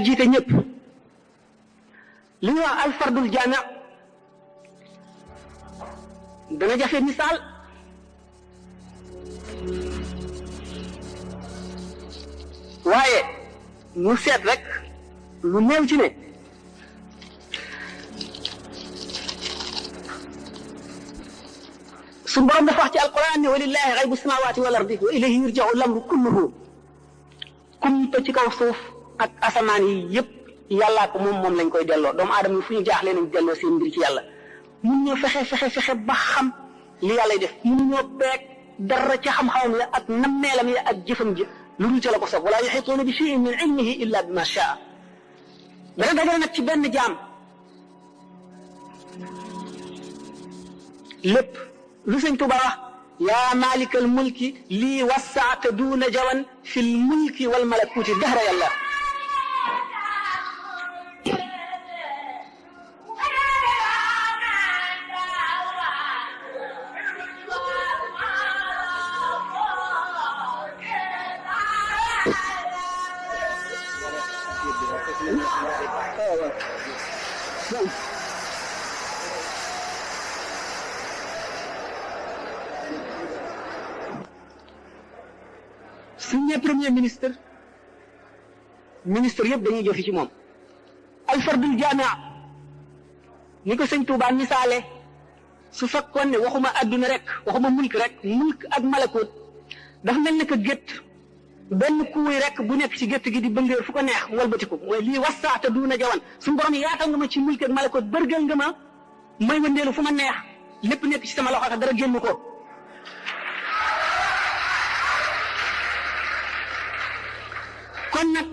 jiite ñëpp li ñuy wax alfardul jaami dana jafe misaal waaye ñu seet rek lu néew ci ne suñu borom dafa wax ci alquran ne walillahi xaybu samawati wal ardi wa ilayhi yurja'u lamru kulluhu kumpa ci kaw suuf ak asamaan yi yëpp yàllaa ko moom lañ koy delloo doomu aadama yi fu ñu jaaxlee nañ delloo seen mbir ci yàlla mun ñoo fexe ba xam li yàllay def mun ñoo peeg dara ca xam-xamam la ak nammeelam ya ak jëfam ji lu dul ca la ko soog wala yuhituuna bi shay'in min ilmihi illa bima shaa dana dajale nag ci benn jaam lépp lu sëñ Tuba wax yaa maalikal mulki lii wasaata duuna jawan fil mulki wal malakuuti dahra yàlla suñu premier ministre yëpp dañuy jofi ci moom alfardul jaamia ni ko sëñ Tuubaa misaale su fekkoon ne waxuma adduna rek waxuma mulk ak malakut dafa mel ne que gétt benn kuuy rek bu nekk ci gétt gi di bëngéer fu ko neex mu walbatiku mooy lii wasaata duuna jawan suñu borom yaatal nga ma ci mulk ak malakut bërgal nga ma may wëndeelu fu ma neex lépp nekk ci sama loxo ak dara génn ko kon nag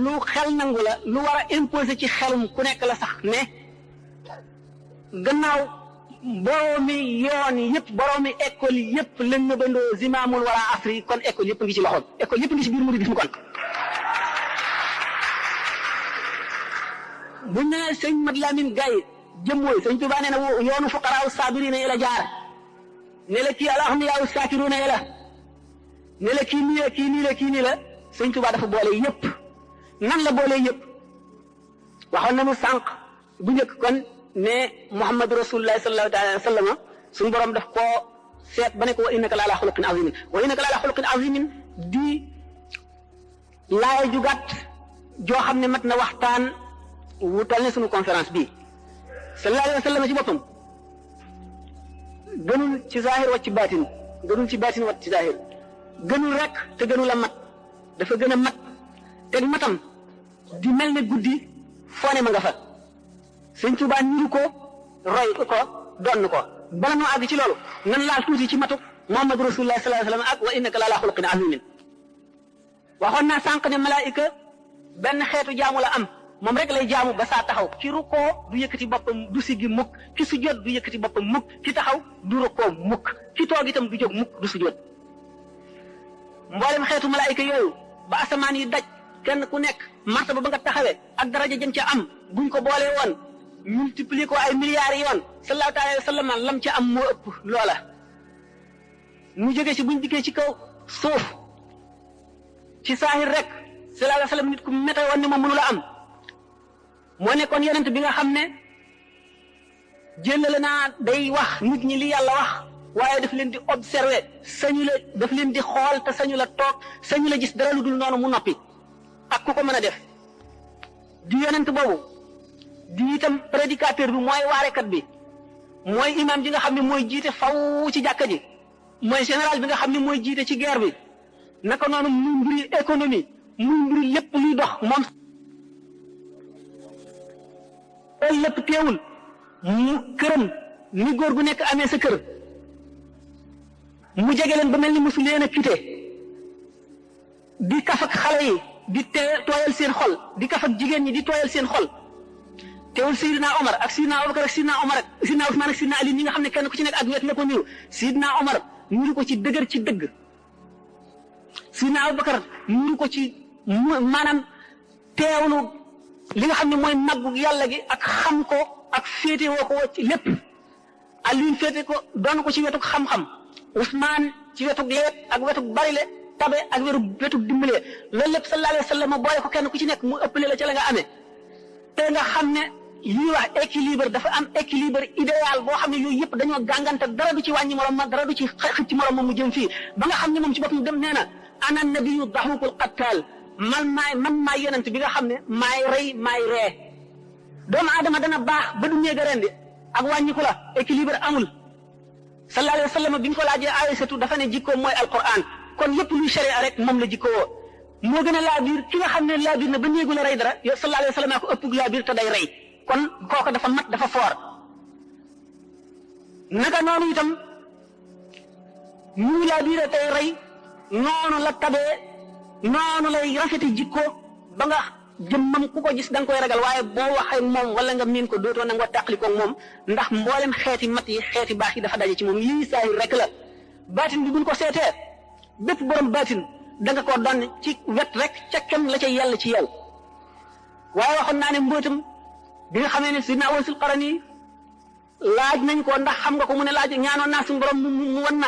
lu xel nangu la lu war a imposer ci xelum ku nekk la sax ne gannaaw boroomi yoon yëpp boroomi école yëpp lañ na bandoo zimaamul wala afri kon école yëpp ngi ci loxoom école yëpp ngi ci biir mouridisme kon bu ne sëñ Mat Lamin Gaye jëmmooy sëñ Tuubaa nee na yoonu fuqaraaw saabiriina yi la jaar ne la kii alhamdulillah saakiruuna yi la ne la kii nii la kii nii la kii nii la sëñ Tuubaa dafa boole yëpp nan la boole yëpp waxoon nañu sànq bu njëkk kon ne Muhammadu Rasulullah sallallahu alayhi wa sallam suñu borom daf koo seet ba ne ko wa innaka la ala xuluqin azimin wa innaka la ala xuluqin azimin di laay ju gàtt joo xam ne mat na waxtaan wutal ne suñu conférence bii sallallahu alayhi wa sallam ci boppam gënul ci zahir wa ci baatin gënul ci baatin wa ci zahir gënul rek te gënul a mat dafa gën a mat teg matam di mel ne guddi foo ne ma nga fa sëñ Tuubaa niru ko roy ko donn ko bala noo àgg ci loolu nan laal tuuti ci matuk Muhammadu Rasulullah sallallahu alayhi wa sallam ak wa innaka la ala xuluqin azimin waxoon naa sànq ne malaayika benn xeetu jaamu la am moom rek lay jaamu ba saa taxaw ki rukkoo du yëkkati boppam du siggi mukk ki sujjóot du yëkkati boppam mukk ki taxaw du rukkoo mukk ki toog itam du jóg mukk du sujjóot mboolem xeetu malaayika yooyu ba asamaan yi daj kenn ku nekk martaba ba nga taxawee ak daraja jëm ca am buñ ko boolee woon multiplier ko ay milliards yoon sallallahu alayhi wa sallam lam ca am moo ëpp loola mu jóge ci buñ dikkee ci kaw suuf ci saahir rek sallallahu alayhi wa sallam nit ku mete woon ni moom mënu la am moo nekkoon yonent bi nga xam ne jëlale naa day wax nit ñi li yàlla wax waaye daf leen di observer sañu la daf leen di xool te sañu la toog sañu la gis dara lu dul noonu mu noppi ak ku ko mën a def di yonent boobu di itam prédicateur bi mooy waarekat bi mooy imam ji nga xam ne mooy jiite faw ci jàkka ji mooy général bi nga xam ne mooy jiite ci guerre bi naka noonu muy mbiri économie muy mbiri lépp luy dox moom loolu lépp teewul mu këram ni góor gu nekk amee sa kër mu jege leen ba mel ni mosu leen a quitté di kaf ak xale yi di tooyal seen xol di kaf ak jigéen ñi di tooyal seen xol teewul Seydina Omar ak Seydina Abubakar ak Seydina Omar ak Seydina Ousmane ak Seydina Ali ñi nga xam ne kenn ku ci nekk ak wet la ko niru Seydina Omar niru ko ci dëgër ci dëgg Seydina Abubakar niru ko ci maanaam teewlu li nga xam ne mooy màggu yàlla gi ak xam ko ak féete woo ko ci lépp Aliou féete ko doon ko ci wetuk xam-xam Ousmane ci wetuk lewet ak wetuk barile tabe ak weeru wetu dimbale loolu lépp sallallahu alayhi wa sallam boole ko kenn ku ci nekk mu ëppale la ca la nga amee te nga xam ne lii wax équilibre dafa am équilibre idéal boo xam ne yooyu yëpp dañoo gàngante dara du ci wàññi morom ma dara du ci xëcc ci morom ma mu jëm fii ba nga xam ne moom ci boppam dem nee na ana nabiyu daxukul qattaal man maay yonent bi nga xam ne maay rey maay ree doomu aadama dana baax ba du néeg a rendi ak wàññiku la équilibre amul sallallahu alayhi wa sallam bi ñu ko laajee Aysatu dafa ne jikkoom mooy alquran kon lépp luy sharia rek moom la jikkoo moo gën a laabiir ki nga xam ne laabiir na ba néegu la rey dara yow sallallahu alayhi wa sallam ko ëpp laabiir te day rey kon kooku dafa mat dafa foor naka noonu itam muy laabiire tey rey noonu la tabee noonu lay rafeti jikko ba nga jëmmam ku ko gis da nga koy ragal waaye boo waxee moom wala nga miin ko dootoo nangoo tàqali ko moom ndax mboolem xeeti mat yi xeeti baax yi dafa daje ci moom lii saahir rek la baatin bi buñ ko seetee bépp borom baatin da nga ko doon ci wet rek ca kem la ca yàlla ci yow waaye waxoon naa ne mbootam bi nga xamee ne sidna Awaysul Qarani laaj nañ ko ndax xam nga ko mu ne laaj ñaanoon naa suñu borom mu wan na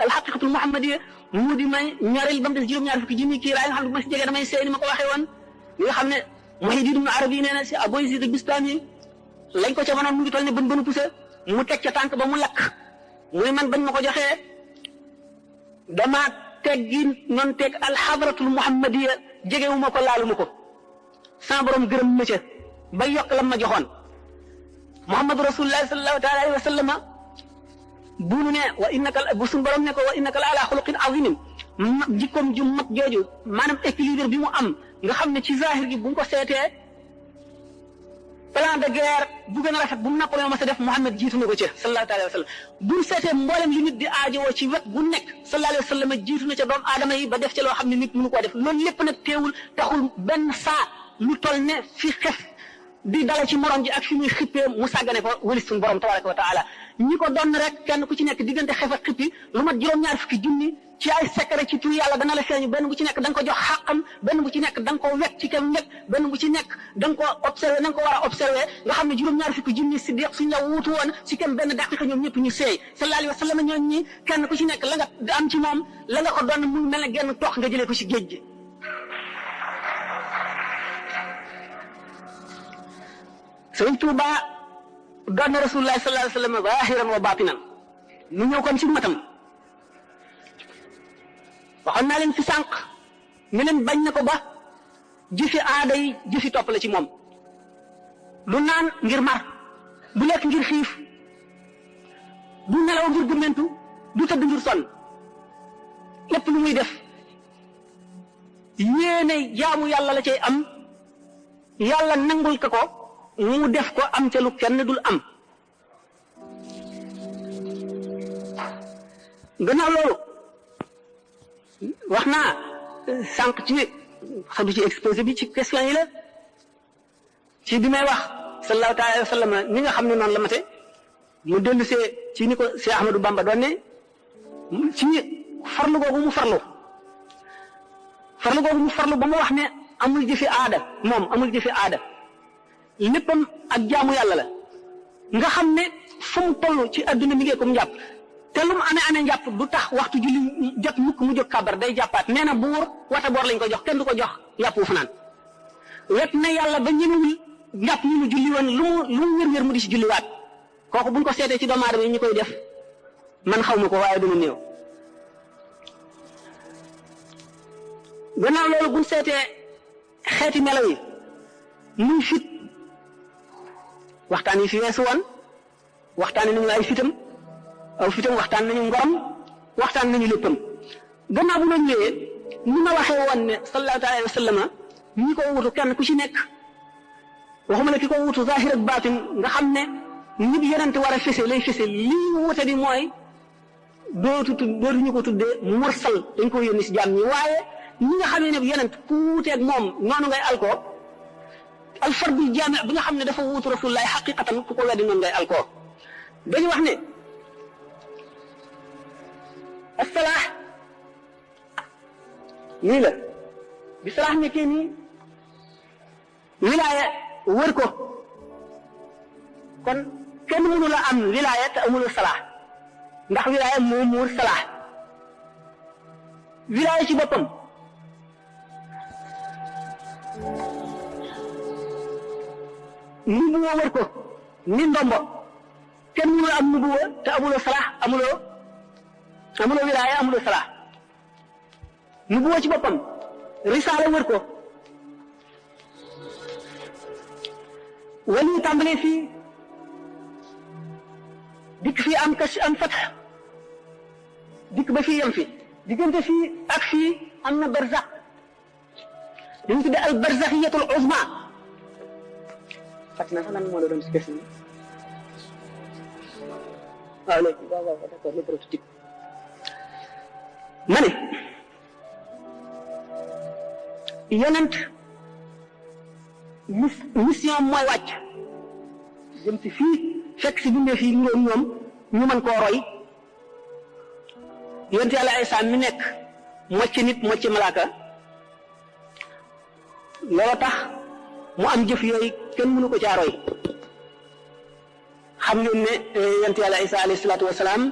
alxaqiqatul muhammadiyya mu di may ñaareel ba mu des juróom-ñaar fukki junni kii raay nga xam ne bu ma si jegee damay seey ni ma ko waxee woon li nga xam ne Muhyiddin Ibn Arabi nee na si Abu Yazid Bistami lañ ko ca mënoon mu ngi toll ne bën pusa mu teg ca tànk ba mu lakk muy man bañ ma ko joxee dama teggi noonu teg alxadratul muhammadiyya jegewuma ko laaluma ko sama borom gërëm ma ca ba yokk lam ma joxoon Muhammadu Rasulullahi sallallahu taala alayhi wa sallama bu nu ne wa innaka bu suñu borom ne ko wa innaka la ala xuluqin azimin jikkoom ju mat jooju maanaam équilibre bi mu am nga xam ne ci zahir gi bu ñu ko seetee plan de guerre bu gën a rafet bu mu Napoléon ma sa def Muhammad jiitu na ko ci sallallahu alayhi wa sallam bu ñu seetee mboolem li nit di aajowoo ci wet bu nekk sallallahu alayhi wa sallam jiitu na ca doomu aadama yi ba def ca loo xam ne nit mënu koo def loolu lépp nag teewul taxul benn saa lu toll ne fi xef di dala ci morom ji ak fi muy xippee mu sàggane ko wëlis suñu borom tabaraka wa taala ñi ko doon rek kenn ku ci nekk diggante xef ak xippi lu mat juróom-ñaar fukki junni ci ay secret ci tur yàlla dana la feeñu benn bu ci nekk da nga ko jox xàqam benn bu ci nekk da nga ko wekk ci kem wekk benn bu ci nekk da nga ko observé na nga ko war a observé nga xam ne juróom-ñaar fukki junni siddiq suñ la wuutu woon si kem benn daqiqa ñoom ñëpp ñu seey sallallahu alayhi wa sallam ñoom ñi kenn ku ci nekk la nga am ci moom la nga ko doon muy mel ne genn tox nga jëlee ko si géej gi Sëriñ Tuuba doon na Rasulullah sallallahu alayhi wa sallam zahiran wa batinan ñu ñëw kon ci matam waxoon naa leen fi sànq ne leen bañ na ko ba jëfi aada yi jëfi topp la ci moom du naan ngir mar du lekk ngir xiif du nelaw ngir gëmmentu du tëdd ngir sonn lépp lu muy def yéene jaamu yàlla la cay am yàlla nangul ko mu def ko am ca lu kenn dul am gannaaw loolu wax naa sànq ci xadu ci exposé bi ci question yi la ci bi may wax sallallahu taala alayhi wa sallam ni nga xam ne noonu la mate mu dellu see ci ni ko si Ahmadou Bamba doon ne ci farlu googu mu farlu ba mu wax ne amul jëfi aada moom amul jëfi aada léppam ak jaamu yàlla la nga xam ne fu mu toll ci adduna mi ngi ko njàpp te lu mu amee njàpp du tax waxtu julli jot mukk mu jóg kàbbar day jàppaat nee na buur wata boor lañ ko jox kenn du ko jox yàpp wu fanaan wet na yàlla ba ñemewul njàpp ñu mu julli woon lu mu wér-wér mu di si julliwaat kooku buñ ko seetee ci doomu aadama yi ñu koy def man xaw ma ko waaye dina néew gannaaw loolu buñ seetee xeeti melo yi muy fit waxtaan yi fi weesu woon waxtaan nañu ay fitam aw fitam waxtaan nañu ngorom waxtaan nañu léppam gannaaw bu loolu ñëwee ni ma waxee woon ne sallallahu alayhi wa sallam ñi ko wutu kenn ku ci nekk waxuma la ki ko wutu zahir ak baatin nga xam ne nit yonent war a fese lay fese lii wute di mooy dootuñu ko tuddee mursal dañ ko yónni si jaam ñi waaye ñi nga xam ne yonent ku wuuteeg moom noonu ngay alko alfardul jaami bi nga xam ne dafa wuutu rasulullahi xaqiqatan ku ko weddi noonu ngay alko dañu wax ne assalaax nii la bi salaax nekkee nii wilaaya wër ko kon kenn mënu la am wilaaya te amul salaax ndax wilaaya moo muur salaax wilaaya ci boppam nubuwa wër ko ni ndombo kenn mënul am nubuwa te amuloo salaax amuloo wilaaya amuloo salaax nubuwa ci boppam risaala wër ko wali tàmbalee fii dikk fii am kas am fatx dikk ba fii yem fi diggante fii ak fii am na barzax dañu tudde al barzaxiyatul uzma fàtt naa sax lan moo la doon si question waaw léegi waaw d'accord le prototype ma ne yonent mission mooy wàcc jëm si fii fekk si bindee fii ñoom ñu mën koo roy yonent yàlla Isaa mi nekk mocc nit mocc malaaka loolu tax mu am jëf yooyu kenn mënu ko caa roy xam ngeen ne yonent yàlla Isaa alayhi salaatu wasalaam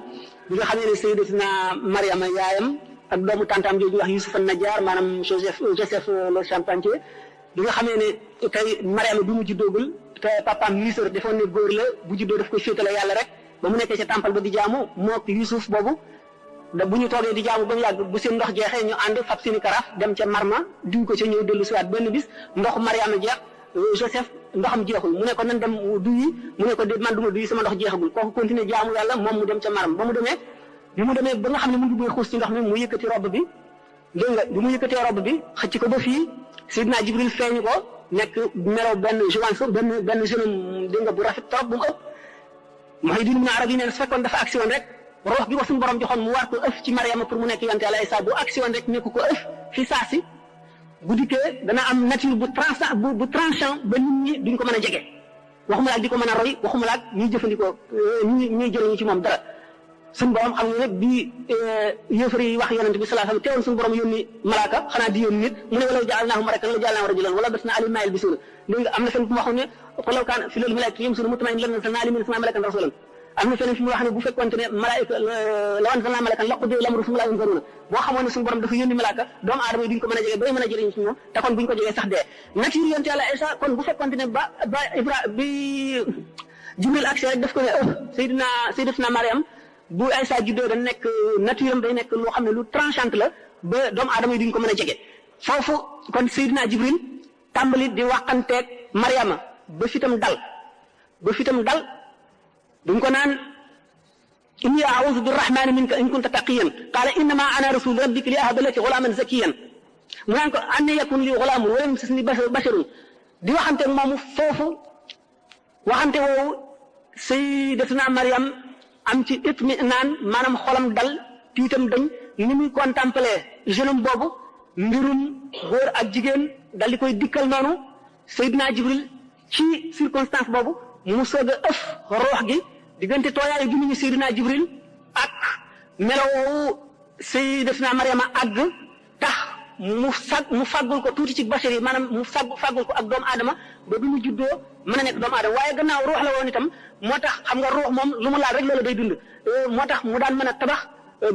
bi nga xam ne sayyidatuna Mariama yaayam ak doomu tantam jooju wax Yusuf an-Najjar maanaam Joseph le Charpentier bi nga xamee ne tey Mariama bi mu juddoogul te papaam Yusuf defoon ne góor la bu juddoo daf koy féetale yàlla rek ba mu nekkee ca temple ba di jaamu mook Yusuf boobu da bu ñu toogee di jaamu ba mu yàgg bu seen ndox jeexee ñu ànd fab seeni karaaf dem ca marma duy ko ca ñëw dellu siwaat benn bis ndox Mariama jeex Joseph ndoxam jeexul mu ne ko nan dem duyi mu ne ko déet man du ma duyi sama ndox jeexagul kooku continuer jaamu yàlla moom mu dem ca marma ba mu demee ba nga xam ne mu ngi bëgg xuus ci ndox mi mu yëkkati robb bi dégg nga bi mu yëkkatee robb bi xëcc ko ba fii Seydina Jibril feeñu ko nekk melaw benn joance benn jeune dégg nga bu rafet trop bu mu ëpp Muhyiddin Ibn Arabi nee na su fekkoon dafa aksi woon rek rox gi ko suñu borom joxoon mu war ko ëf ci Mariama pour mu nekk yonent Yàlla Isaa bu aksi woon rek nekk ko ëf fi saa si bu dikkee dana am nature bu tranchant ba nit ñi duñ ko mën a jege waxuma la ak di ko mën a roy waxuma la ak ñuy jëfandikoo ñuy jëriñu ci moom dara suñu borom xam nga nag bi yëfar yi wax yonent bi sallallahu alayhi wasallam teewoon suñu borom yónni malaaka xanaa di yónni nit mu ne walaw ja'alnaahu malakan la ja'alnaahu rajulan wala basna alayhim maa yalbisuun léegi am na fenn fu mu waxoon ne qul law kaana fi loolu malaa'ikatun yamshuuna mutma'innina lanazalnaa alayhim min as-samaa'i malakan rasuulan am na feneen fi mu wax ne bu fekkoonte ne malaayika law anzalnaa malakan laqudiya al-amru thumma laa yunzaruuna boo xamoon ne suñu borom dafa yónni malaaka doomu aadama yi duñ ko mën a jege bay mën a jëriñ ci ñoom te kon buñ ko jegee sax dee nature yonent Yàlla Isaa kon bu fekkoonte ne ba bi Jibril aksi rek daf ko ne Sayyidatuna Mariam bu Isaa juddoo da nekk nature am day nekk loo xam ne lu tranchante la ba doomu aadama yi duñ ko mën a jege foofu kon Seydina Jibril tàmbali di waxanteeg Mariama ba fitam dal duñ ko naan inni a'uuzu birrahmaani minka in kunta taqiyan qaala innama ana rasulu rabbiki li ahaba laki ghulaaman zakiyan mu naan ko anna yakun li ghulaamun wa lam yamsasni basharun di waxanteeg moomu foofu waxante woowu Sayyidatuna Mariam am ci itminaan maanaam xolam dal tiitam dañ ni muy contempler jeune homme boobu mbirum góor ak jigéen dal di koy dikkal noonu Seydina Jibril ci circonstance boobu mu soog a ëf roox gi diggante tooyaayu gi ñu Seydina Jibril ak melowoowu Sayyidatuna Mariama àgg tax mu faggul ko tuuti ci bachar yi maanaam mu faggul ko ak doomu aadama ba bi mu juddoo mën a nekk doomu aadama waaye gannaaw ruux la woon itam moo tax xam nga ruux moom lu mu laal rek loolu day dund moo tax mu daan mën a tabax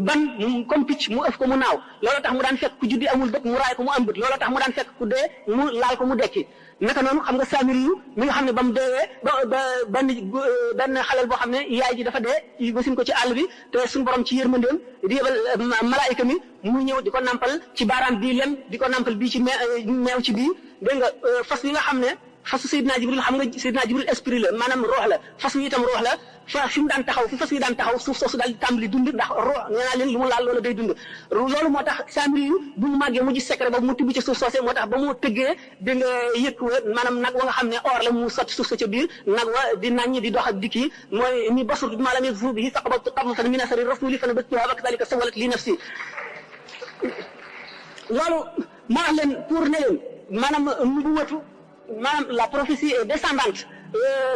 ban comme picc mu ëf ko mu naaw looloo tax mu daan fekk ku juddi amul bët mu raay ko mu am bët looloo tax mu daan fekk ku dee mu laal ko mu dekki naka noonu xam nga Saamiri yu mi nga xam ne ba mu deewee ba benn xaleel boo xam ne yaay ji dafa dee basin ko ci àll bi te suñu borom ci yërmandeem di yebal malaayika mi mu ñëw di ko nampal ci baaraam bii lem di ko nampal bii ci meew ci bii dégg nga fas yi nga xam ne fasu Seydina Jibril xam nga Seydina Jibril esprit la maanaam roox la fas wi itam roox la fi mu daan taxaw fi fas wi daan taxaw suuf soosu daal di tàmbali dund ndax roox nee naa leen lu mu laal loolu day dund loolu moo tax Saamiri yu bu mu màggee mu gis secret boobu mu tibb ci suuf soosee moo tax ba mu tëggee di nga yëkk maanaam nag wa nga xam ne or la mu sotti suuf sa ca biir nag wa di naññi di dox ak dikki mooy ni basur bi maa lam yakfu bihi faqabadtu qabdatan min asari rasuli fa nabattuha wa kadhalika sawalat li nafsi loolu moo wax leen pour ne leen maanaam nubuwatu maanaam la prophétie est descendante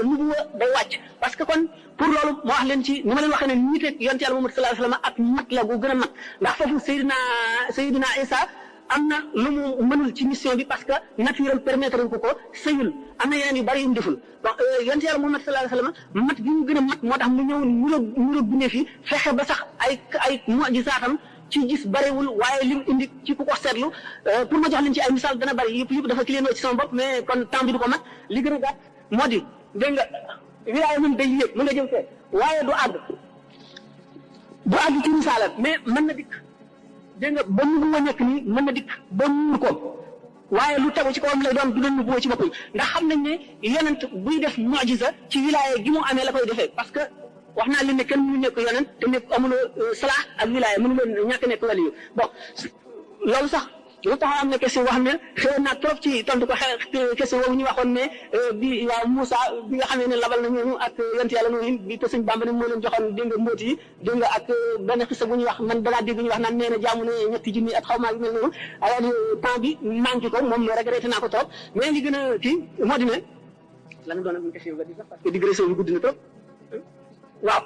nubuwa day wàcc parce que kon pour loolu moo wax leen ci ni ma leen waxee ne nit ak yonent Yàlla Muhammad sallallahu alayhi wasallam ak mat la gu gën a mat ndax foofu Seydina Isa am na lu mu mënul ci mission bi parce que nature am permettre ko sëyul am na yeneen yu bari yu mu deful donc yonent Yàlla Muhammad sallallahu alayhi wasallam mat gi mu gën a mat moo tax mu ñëw niroog bindee fi fexe ba sax ay mu'jizaatam ci gis bariwul waaye lim indi ci ku ko seetlu pour ma jox leen ci ay misaal dana bari yëpp dafa ci leen ci sama bopp mais kon temps bi du ko mat li gën a gàtt moo di dégg nga wilaaya moom day yéeg mën nga jëm fee waaye du àgg ci misaalal mais mën na dikk dégg nga ba mu nekk nii mën na dikk ba muur ko waaye lu tegu ci kawam lay doon du doon nu boo ci boppam ndax xam nañ ne yonent buy def mu'jiza ci wilaaya gi mu amee la koy defee parce que wax naa leen ne kenn mënu nekk yonent te nekk amuloo salaax ak wilaaya mënu leen ñàkk nekk wali yu bon loolu sax lu tax am na question boo xam ne xëy na trop ci tontu ko question boobu ñu waxoon ne bi waaw Moussa bi nga xamee ne labal na ñooñu ak yonent yàlla noonu bi te sëñ Bamba ne moo leen joxoon dégg nga mbóot yi dégg nga ak benn xisa bu ñuy wax man danaa dégg ñu wax naan nee na jaamu ne ñetti junni at xaw maa yu mel noonu alors temps bi manqué ko moom regretté naa ko trop mais li gën a kii moo di ne lan doon ak question bi sax parce que digression bi gudd na trop waaw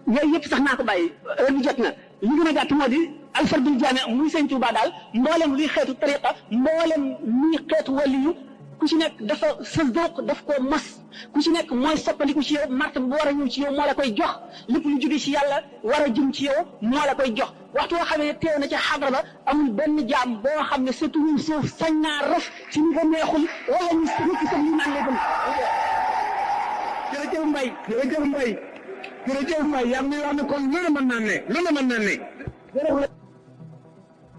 yooyu yëpp sax naa ko bàyyi heure bi jot na li gën a gàtt moo di alfardul jaame muy sëñ Tuubaa daal mboolem luy xeetu tariqa mboolem luy xeetu waliyu ku ci nekk dafa sa dooq daf ko mas ku ci nekk mooy soppandiku ci yow martaba bu war a ñëw ci yow moo la koy jox lépp lu jóge ci yàlla war a jëm ci yow moo la koy jox waxtu woo xamee ne teew na ca xadra ba amul benn jaam boo xam ne surtout suuf sañ naa raf ci ñu ko neexul wala ñu rëkk sa li naan lay gën jërëjëf Mbaye jërëjëf Mbaye jërëjëf Mbaye yaa ngi wax ne kon loolu mën naa ne loolu mën naa ne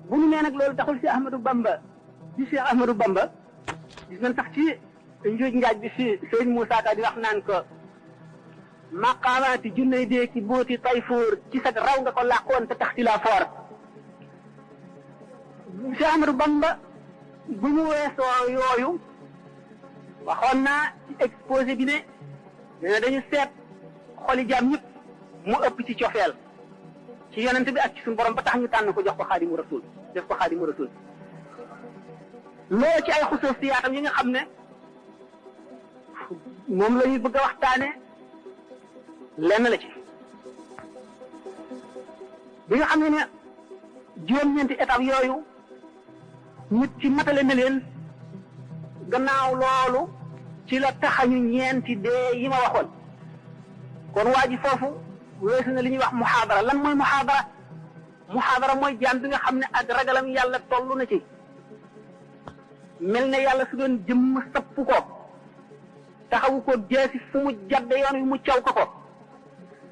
bu ñu nee nag loolu taxul si Ahmadou Bamba di Cheikh Ahmadou Bamba gis nañ sax ci njuuj njaaj bi si sëñ Moussa Ka di wax naan ko maqaamaati junnay dee ki booti tayfoor ci sag raw nga ko làqoon te tax ci la foor Cheikh Ahmadou Bamba bu ñu weesoo yooyu waxoon naa ci exposé bi ne dañu seet xoli jaam ñëpp mu ëpp ci cofeel ci yonent bi ak ci suñu borom ba tax ñu tànn ko jox ko xaadimu rasul def ko xaadimu rasul loolu ci ay xusuusiyaatam yi nga xam ne moom la ñuy bëgg a waxtaane lenn la ci bi nga xam ne ne juróom-ñeenti étape yooyu nit ci matale na leen gannaaw loolu ci la taxañu ñeenti dee yi ma waxoon kon waa ji foofu weesu na li ñuy wax muhaadara lan mooy muhaadara mooy jaam bi nga xam ne ak ragalam yàlla toll na ci mel ne yàlla su doon jëmm sapp ko taxawu ko jeesi fu mu jadde yoon wi mu caw ko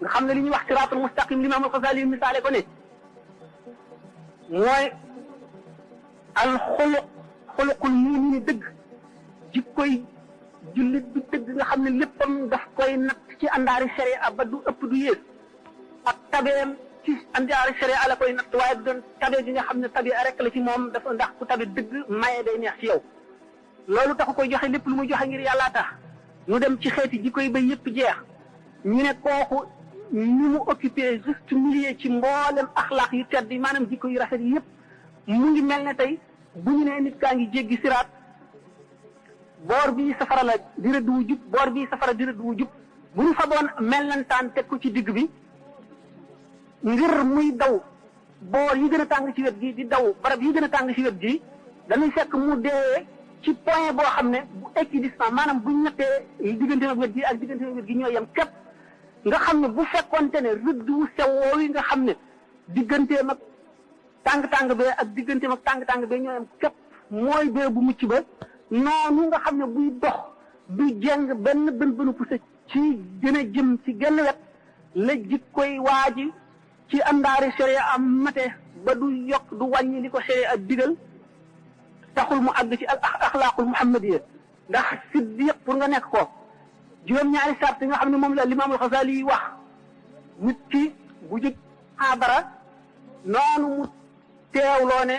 nga xam ne li ñuy wax siraatul mustaqim Imaam al-Ghazali misaale ko ne mooy al xuluqul mu'min dëgg jikkoy jullit bi dëgg nga xam ne léppam daf koy natt ci àndaari sharia ba du ëpp du yées ak tabeem ci àndaari sharia la koy natt waaye du doon tabe gi nga xam ne tabe rek la ci moom dafa ndax ku tabe dëgg maye day neex ci yow loolu taxu koy joxe lépp lu muy joxe ngir yàllaa tax ñu dem ci xeeti jikko yi ba yëpp jeex ñu ne kooku ñu mu occupé juste milieu ci mboolem axlaaq yu tedd yi maanaam jikko yu rafet yi yëpp mu ngi mel ne tey bu ñu nee nit kaa ngi jéggi siraat boor bii safara la di rëdd wu jub boor bii safara di rëdd wu jub bu ñu fa doon mellantaan teg ko ci digg bi ngir muy daw boor yi gën a tàng ci wet gi di daw barab yi gën a tàng ci wet gi dañuy fekk mu dee ci point boo xam ne bu équidistant maanaam bu ñu nattee diggante ak wet gi ak diggante ak wet gi ñoo yem képp nga xam ne bu fekkonte ne rëdd wu sew woowu nga xam ne digganteem ak tàng-tàng bee ak digganteem ak tàng-tàng bee ñoo yem képp mooy bee bu mucc ba noonu nga xam ne buy dox du jeng benn bënu pousse ci gën a jëm ci genn wet la jikkoy waaji ci àndaari sharia am mate ba du yokk du wàññi li ko sharia digal taxul mu àgg ci al axlaaqul muhammadiya ndax siddiq pour nga nekk ko juróom-ñaari sart yi nga xam ne moom la Imaam al-Ghazali yi wax nit ki bu jóg xaabara noonu mu teewloo ne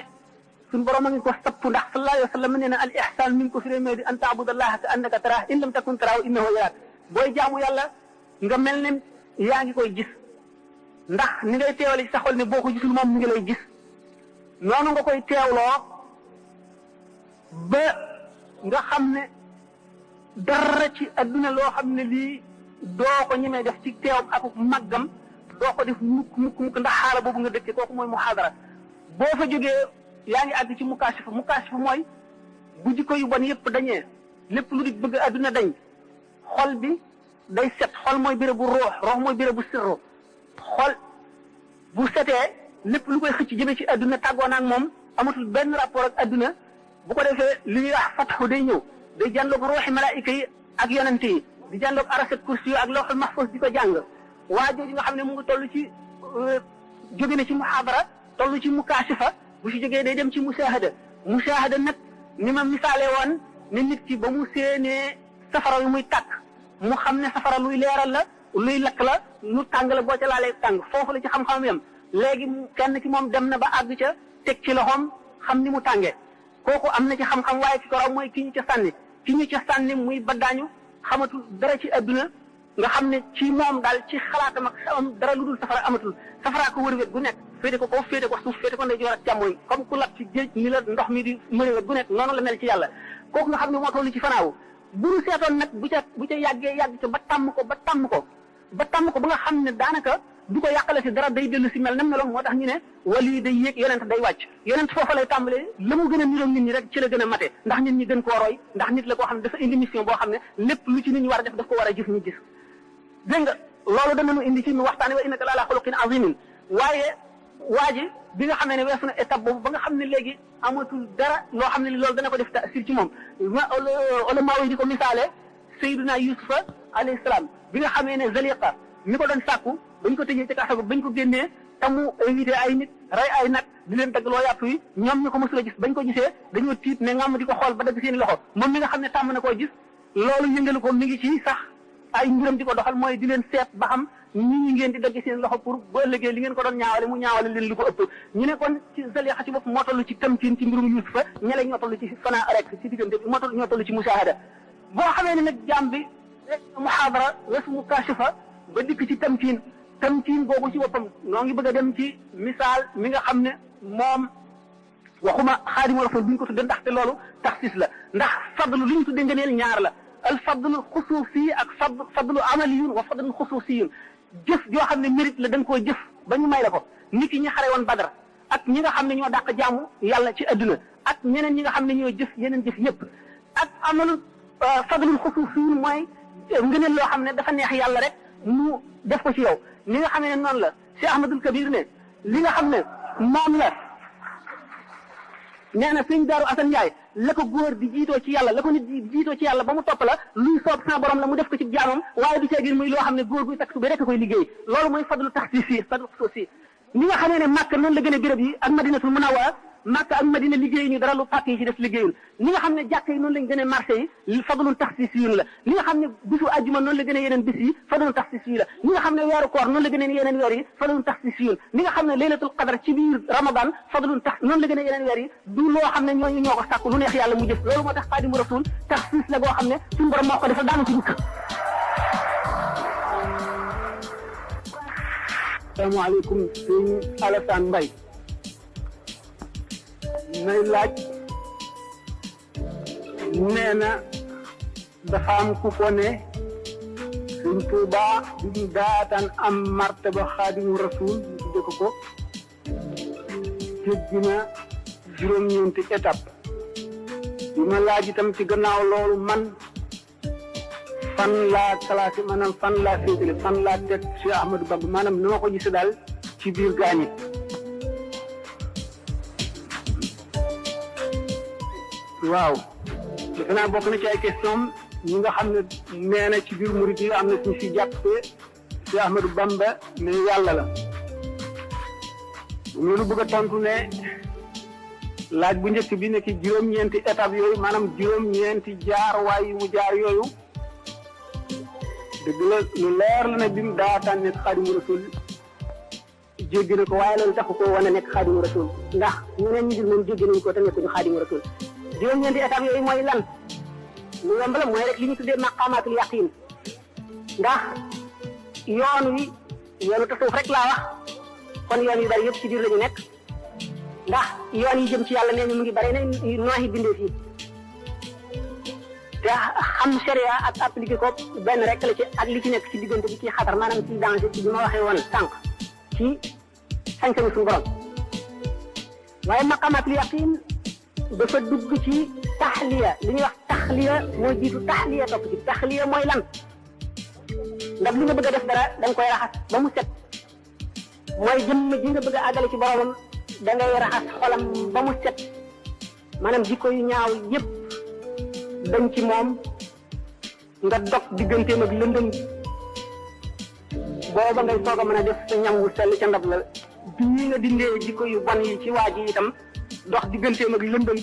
suñu borom a ngi ko sapp ndax sallallahu alayhi wa sallam nee na al ihsaan mi ngi ko fi réew di an taabudallaha ka annaka taraahu in lam takun taraahu innahu yaraak booy jaamu yàlla nga mel ne yaa ngi koy gis ndax ni ngay teewale ci sa xol ne boo ko gisul moom mi ngi lay gis noonu nga koy teewloo ba nga xam ne dara ci adduna loo xam ne lii doo ko ñemee def ci teewam ak màggam doo ko def mukk ndax xaala boobu nga dëkkee kooku mooy muhaadara boo fa jógee yaa ngi àgg ci mukaashifa mooy bu jikko yu bon yëpp dañee lépp lu di bëgg adduna dañ xol bi day set xol mooy béréb bu roox mooy béréb bu sirru xol bu setee lépp lu koy xëcc jëme ci adduna tàggoo na ak moom amatul benn rapport ak adduna bu ko defee li ñuy wax fatxu day ñëw day jànloog ruuxi malaayika yi ak yonente yi di jànloog arasat kursi yi ak lawxul mahfuz di ko jàng waa jooju nga xam ne mu ngi toll ci jóge na ci muhaadara toll ci mukaasifa bu si jógee day dem ci musaahada nag ni ma misaale woon ne nit ki ba mu séenee safara yu muy tàkk mu xam ne safara luy leeral la luy lakk la lu tàng la boo ca laalee tàng foofu la ci xam-xam yam léegi kenn ci moom dem na ba àgg ca teg ci loxoom xam ni mu tàngee kooku am na ci xam-xam waaye ci ko raw mooy ki ñu ca sànni ki ñu ca sànni muy baddaañu xamatul dara ci adduna nga xam ne ci moom daal ci xalaatam ak am dara lu dul safara amatul safara ko wër wet gu nekk féete ko kaw féete ko suuf féete ko ndeyjoor ak càmmooñ comme ku lab ci géej ni la ndox mi di mëri wet gu nekk noonu la mel ci yàlla kooku nga xam ne moo toll ci fanaawu bu ñu seetoon nag bu ca yàggee yàgg ca ba tàmm ko ba nga xam ne daanaka du ko yàqale si dara day dellu si mel nam meloon moo tax ñu ne wali yi day yéeg yonent day wàcc yonent foofa lay tàmbalee la mu gën a niroog nit ñi rek ci la gën a mate ndax nit ñi gën koo roy ndax nit la koo xam ne dafa indi mission boo xam ne lépp lu ci nit ñi war a def daf ko war a gis ñu gis dégg nga loolu danañu indi ci nu waxtaane wa innaka la ala xuluqin azimin waaye waa ji bi nga xamee ne weesu na étape boobu ba nga xam ne léegi amatul dara loo xam ne loolu dana ko def tasir ci moom ulama yi di ko misaale Sayyiduna Yusufa alayhi salaam bi nga xamee ne Zaliqa mi ko doon sàkku bañ ko tëjee ci kaso ba bañ ko génnee te mu invité ay nit rey ay nag di leen dagg loo yàpp yi ñoom ñu ko mësul a gis bañ ko gisee dañoo tiit ne ngam di ko xool ba dagg seen loxo moom mi nga xam ne tàmm na koo gis loolu yëngalu ko mi ngi ci sax ay mbiram di ko doxal mooy di leen seet ba xam ñi ngeen di dagg seen loxo pour bu ëllëgee li ngeen ko doon ñaawale mu ñaawale leen lu ko ëpp ñu ne kon ci Zalixa ci bopp moo toll ci tamkiin ci mbirum Yusufa ñele ñoo toll ci fanaa rek ci diggante bi ñoo toll ci musaahada boo xamee ne nag jaam bi muhaadara wesu mukaashifa ba dikk ci tamkiin googu ci boppam noo ngi bëgg a dem ci misaal mi nga xam ne moom waxuma Xaadimu Rasuul bi ñu ko tudde ndaxte loolu taxsis la ndax fadlu li ñu tudde ngëneel ñaar la al fadlu xusuusi ak fadlu amaliyun wa fadlu xusuusiyun jëf joo xam ne mérite la da nga koo jëf ba ñu may la ko nit ki ñi xare woon Badar ak ñi nga xam ne ñoo dàq jaamu yàlla ci adduna ak ñeneen ñi nga xam ne ñoo jëf yeneen jëf yëpp ak amalu fadlul xusuusiyun mooy ngëneel loo xam ne dafa neex yàlla rek mu def ko ci yow li nga xam ne noonu la Cheikh Ahmadul Kabir ne li nga xam ne moom la nee na sëñ Daaru Asan Njaay la ko góor di jiitoo ci yàlla la ko nit di jiitoo ci yàlla ba mu topp la luy soob sa borom la mu def ko ci jaamam waaye du ceegin muy loo xam ne góor guy takk suba rek koy liggéey loolu mooy fadlu taxsiis yi fadlu xusuus yi ni nga xamee ne Màkka noonu la gën a béréb yi ak Madinatul Munawwara Màkka ak Madina liggéey ñu dara lu pàkk yi ci def liggéeyul ni nga xam ne jàkk yi noonu lañ gën a marché yi fadlun taxsiisiyun la li nga xam ne bisu àjjuma noonu la gën a yeneen bis yi fadlun taxsiisiyun la ni nga xam ne weeru koor noonu la gën a yeneen weer yi fadlun taxsiisiyun ni nga xam ne laylatul qadar ci biir Ramadan fadlun tax noonu la gën a yeneen weer yi du loo xam ne ñooñu ñoo ko sàkku lu neex yàlla mu jëf loolu moo tax Xaadimu Rasuul taxsiis la goo xam ne suñu borom moo ko defal daanu ci dukk. Asalaamaaleykum sëñ Alassane Mbaye may laaj nee na dafa am ku ko ne Sëñ Tuubaa bi mu daataan am martaba Xaadimu Rasuul ñu tudde ko jéggi na juróom-ñeenti étape bi ma laaj itam ci gannaaw loolu man fan laa classé maanaam fan laa féetale fan laa teg Cheikh Ahmadou Bamba maanaam ni ma ko gisee daal ci biir gaañi waaw defe naa bokk na ci ay question ñi nga xam ne nee na ci biir murid yi am na suñ si jàppee Cheikh Ahmadou Bamba ne yàlla la loolu bëgg a tontu ne laaj bu njëkk bi nekk juróom-ñeenti étape yooyu maanaam juróom-ñeenti jaar waay yu mu jaar yooyu dëgg la lu leer la ne bi mu daataan nekk Xaadimu Rasuul jéggi na ko waaye loolu taxu ko wane nekk Xaadimu Rasuul ndax ñeneen ñi dul moom jéggi nañ ko te nekkuñu Xaadimu Rasuul juróom-ñeenti étape yooyu mooy lan lu yomb la mooy rek li ñu tuddee maqaamaatul yaqiin ndax yoon wi yoonu tasawuf rek laa wax kon yoon yu bari yëpp ci biir la ñu nekk ndax yoon yi jëm ci yàlla nee ñu mu ngi bari ne nooxi bindee fii te xam sharia ak appliqué ko benn rek la ci ak li ci nekk ci diggante bi ci xatar maanaam ci danger ci bi ma waxee woon sànq ci sañ-sañu suñu borom waaye maqaamaatul yaqiin dafa dugg ci taxliya li ñuy wax taxliya moo jiitu taxliya topp ci taxliya mooy lan ndax li nga bëgg a def dara da nga koy raxas ba mu set mooy jëmm ji nga bëgg a àggale ci boromam da ngay raxas xolam ba mu set maanaam jikko yu ñaaw yépp dañ ci moom nga dog digganteem ak lëndëm booba ngay soog a mën a def sa ñam wu sell ca ndab la bii nga dindee jikko yu bon yi ci waa ji itam dox digganteem ak lëndëm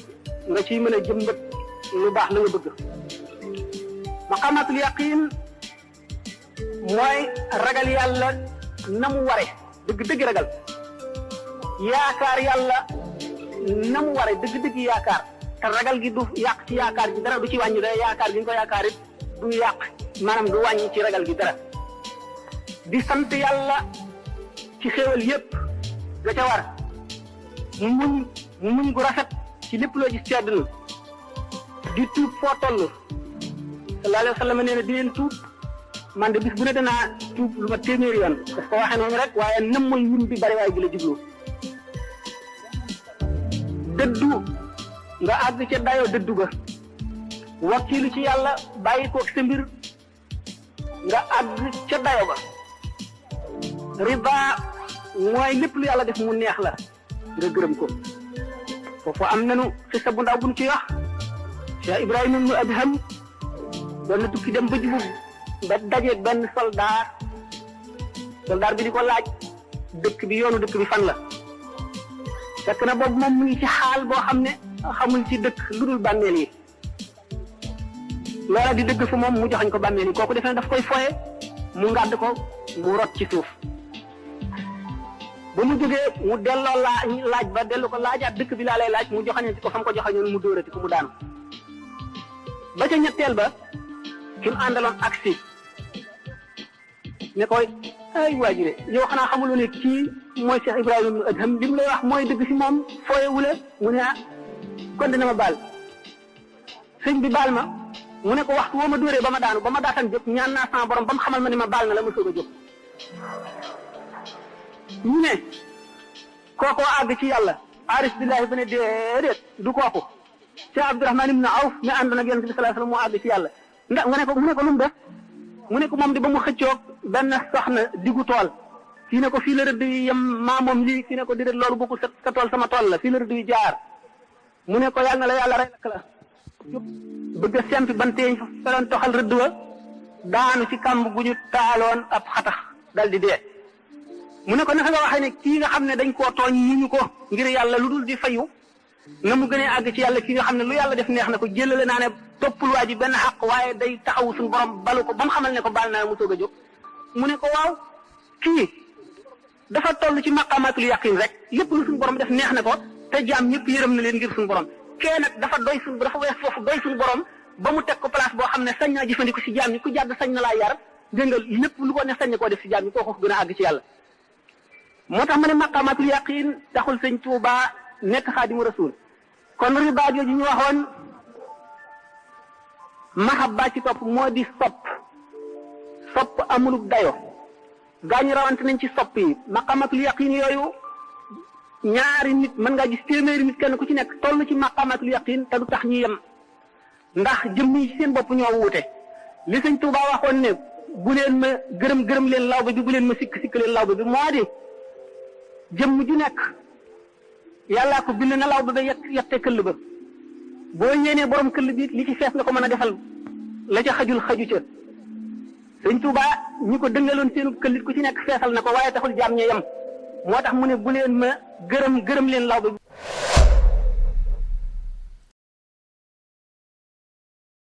nga ciy mën a jëmbat lu baax la nga bëgg. maqamatul yaqin mooy ragal yàlla na mu ware dëgg-dëgg ragal yaakaar yàlla na mu ware dëgg-dëgg yaakaar te ragal gi du yàq ci yaakaar gi dara du ci wàññi dara yaakaar gi nga ko yaakaar it du yàq maanaam du wàññi ci ragal gi dara di sant yàlla ci xéewal yépp ga ca war muñ gu rafet ci lépp loo gis ci àdduna di tuub foo toll sallallahu alayhi wa sallam nee na di leen tuub man de bis bu ne danaa tuub lu ma téeméeri yoon daf ko waxee noonu rek waaye nëmmal yim bi bari waaye gi la jublu dëddu nga àgg ca dayoo dëddu ga wakkiilu ci yàlla bàyyi ko sa mbir nga àgg ca dayo ba riba mooy lépp lu yàlla def mu neex la nga gërëm ko foofu am nanu xisa bu ndaw buñ ci wax Cheikh Ibrahima ibnu Adham doon na tukki dem ba jubub ba dajeeg benn soldaar bi di ko laaj dëkk bi yoonu dëkk bi fan la fekk na boobu moom mu ngi ci xaal boo xam ne xamul ci dëkk lu dul bàmmeel yi loola di dëgg fa moom mu joxañ ko bàmmeel yi kooku defe ne daf koy foye mu ngàdd ko mu rot ci suuf ba mu jógee mu delloo laaj ba dellu ko laajaat dëkk bi laa lay laaj mu joxañati ko fa mu ko joxañoon mu dóorati ko mu daanu ba ca ñetteel ba ki mu àndaloon aksi ne koy ay waaji de yow xanaa xamuloo ne kii mooy Cheikh Ibrahima ibnu Adham li mu lay wax mooy dëgg si moom fooyewule mu ne ah kon dina ma baal sëñ bi baal ma mu ne ko waxtu woo ma dóoree ba ma daanu ba ma daatan jóg ñaan naa sama borom ba mu xamal ma ne ma baal na la ma soog a jóg ñu ne kookoo àgg ci yàlla arif billahi ba ne déedéet du kooku Cheikh Abdourahman ibn Awf mi àndoon ak yonent bi sallallahu alayhi wasallam moo àgg ci yàlla ndax nga ne ko mu ne ko lu mu def mu ne ko moom di ba mu xëccoog benn soxna diggu tool fii ne ko fii la rëdd yi yem maa moom lii fii ne ko déedéet loolu bokkul sa tool sama tool la fii la rëdd yi jaar mu ne ko yàlla na la yàlla rey lakk la bëgg a sempi banteeñ fa doon toxal rëdd wa daanu ci kàmb gu ñu taaloon ab xatax dal di dee mu ne ko naka nga waxee ne kii nga xam ne dañ koo tooñ muñu ko ngir yàlla lu dul di fayu na mu gënee àgg ci yàlla kii nga xam ne lu yàlla def neex na ko jëlale naa ne toppul waa ji benn xaq waaye day taxawu suñu borom balu ko ba mu xamal ne ko baal naa mu soog a jóg mu ne ko waaw kii dafa toll ci maqamatul yaqin rek lépp lu suñu borom def neex na ko te jaam ñëpp yërëm na leen ngir suñu borom kee nag dafa wees foofu doy suñu borom ba mu teg ko place boo xam ne sañ naa jëfandiku si jaam ñi ku jàdd sañ na laa yar dégg nga lépp lu ko ne sañ na koo def si jaam ñi koo ko gën a àgg ci yàlla moo tax ma ne maqamatul yaqin taxul sëñ Tuuba nekk xaadimu rasul kon riba jooju ñu waxoon mahabba ci topp moo di sopp amulub dayo gaañu rawante nañ ci sopp yi maqamatul yaqin yooyu ñaari nit mën ngaa gis téeméeri nit kenn ku ci nekk toll ci maqamatul yaqin te du tax ñu yem ndax jëmm yi ci seen bopp ñoo wuute li sëñ Tuuba waxoon ne bu leen ma gërëm leen lawbe bi bu leen ma sikk leen lawbe bi moo di jëmm ju nekk yàllaa ko bind na lawbe ba yette këll ba boo ñeenee borom këll bi li ci fees nga ko mën a defal la ca xaju ca sëñ Tuuba ñi ko dëngaloon seenu këllit ku ci nekk feesal na ko waaye taxul jaam ñe yem moo tax mu ne bu leen ma gërëm leen lawbe